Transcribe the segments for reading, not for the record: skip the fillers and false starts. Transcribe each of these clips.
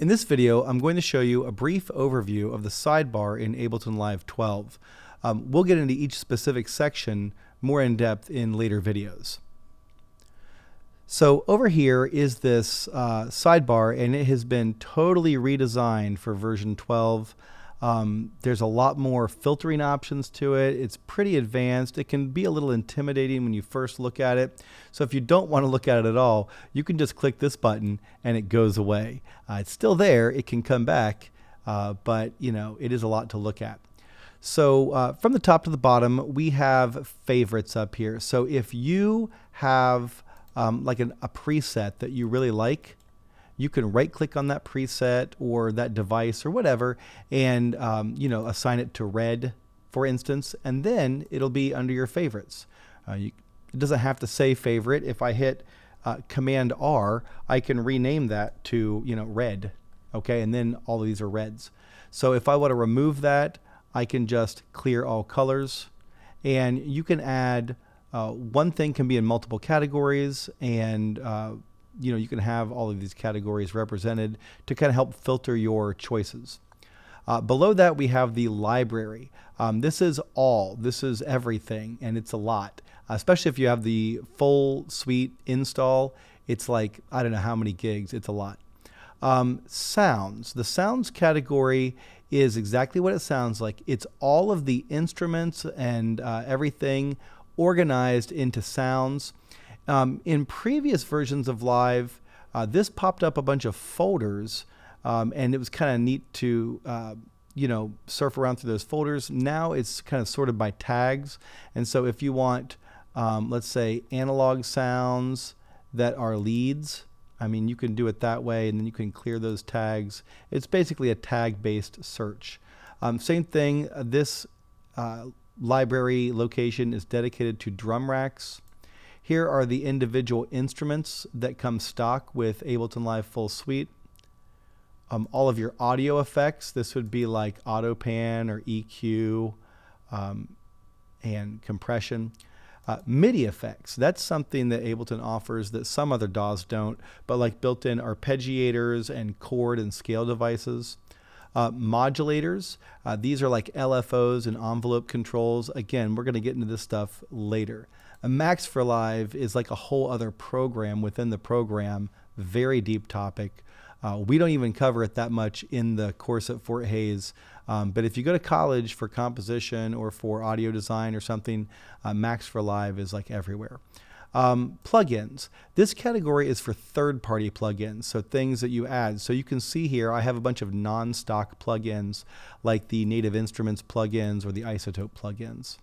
In this video, I'm going to show you a brief overview of the sidebar in Ableton Live 12. We'll get into each specific section more in depth in later videos. So over here is this sidebar, and it has been totally redesigned for version 12. There's a lot more filtering options to it. It's pretty advanced. It can be a little intimidating when you first look at it. So if you don't want to look at it at all, you can just click this button and it goes away. It's still there. It can come back, but it is a lot to look at. So from the top to the bottom, we have favorites up here. So if you have like a preset that you really like, you can right click on that preset or that device or whatever and assign it to red, for instance, and then it'll be under your favorites. It doesn't have to say favorite. If I hit Command R, I can rename that to red, okay, and then all of these are reds. So if I want to remove that, I can just clear all colors, and you can add one thing can be in multiple categories, and you can have all of these categories represented to kind of help filter your choices. Below that, we have the library. This is everything, and it's a lot, especially if you have the full suite install. It's like, I don't know how many gigs, it's a lot. Sounds. The sounds category is exactly what it sounds like. It's all of the instruments and everything organized into sounds. In previous versions of Live, this popped up a bunch of folders, and it was kind of neat to surf around through those folders. Now it's kind of sorted by tags, and so if you want, let's say, analog sounds that are leads, you can do it that way, and then you can clear those tags. It's basically a tag-based search. Same thing, this library location is dedicated to drum racks. Here are the individual instruments that come stock with Ableton Live Full Suite. All of your audio effects, this would be like auto pan or EQ and compression. MIDI effects, that's something that Ableton offers that some other DAWs don't, but like built-in arpeggiators and chord and scale devices. Modulators, these are like LFOs and envelope controls. Again, we're going to get into this stuff later. A Max for Live is like a whole other program within the program, very deep topic. We don't even cover it that much in the course at Fort Hays, but if you go to college for composition or for audio design or something, Max for Live is like everywhere. Plugins. This category is for third-party plugins, so things that you add. So you can see here I have a bunch of non-stock plugins like the Native Instruments plugins or the Isotope plugins.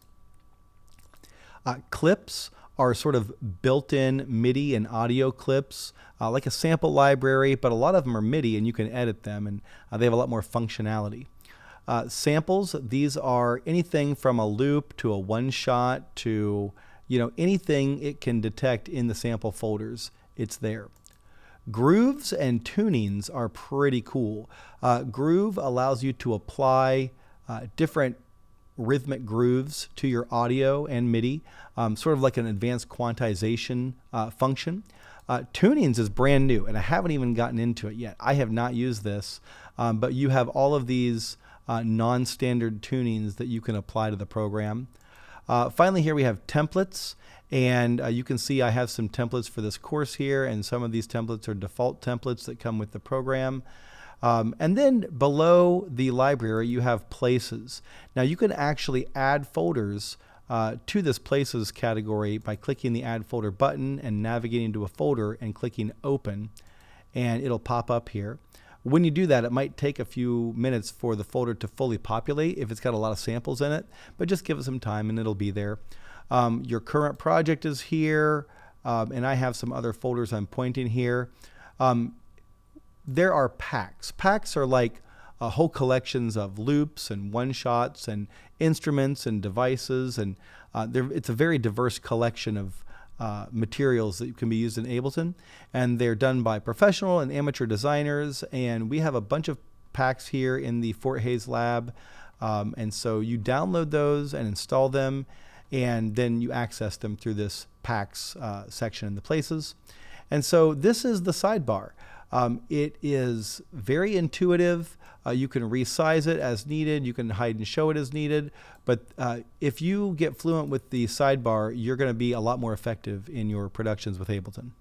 Clips are sort of built-in MIDI and audio clips, like a sample library, but a lot of them are MIDI and you can edit them, and they have a lot more functionality. Samples, these are anything from a loop to a one-shot to anything it can detect in the sample folders, it's there. Grooves and tunings are pretty cool. Groove allows you to apply different rhythmic grooves to your audio and MIDI, sort of like an advanced quantization function. Tunings is brand new, and I haven't even gotten into it yet. I have not used this, but you have all of these non-standard tunings that you can apply to the program. Finally, here we have templates, and you can see I have some templates for this course here, and some of these templates are default templates that come with the program. And then below the library, you have places. Now you can actually add folders to this places category by clicking the add folder button and navigating to a folder and clicking open, and it'll pop up here. When you do that, it might take a few minutes for the folder to fully populate if it's got a lot of samples in it, but just give it some time and it'll be there. Your current project is here, and I have some other folders I'm pointing here. There are packs. Packs are like whole collections of loops and one-shots and instruments and devices, and it's a very diverse collection of materials that can be used in Ableton, and they're done by professional and amateur designers, and we have a bunch of packs here in the Fort Hays lab, and so you download those and install them, and then you access them through this packs section in the places. And so this is the sidebar. It is very intuitive. You can resize it as needed. You can hide and show it as needed. But if you get fluent with the Sidebar, you're going to be a lot more effective in your productions with Ableton.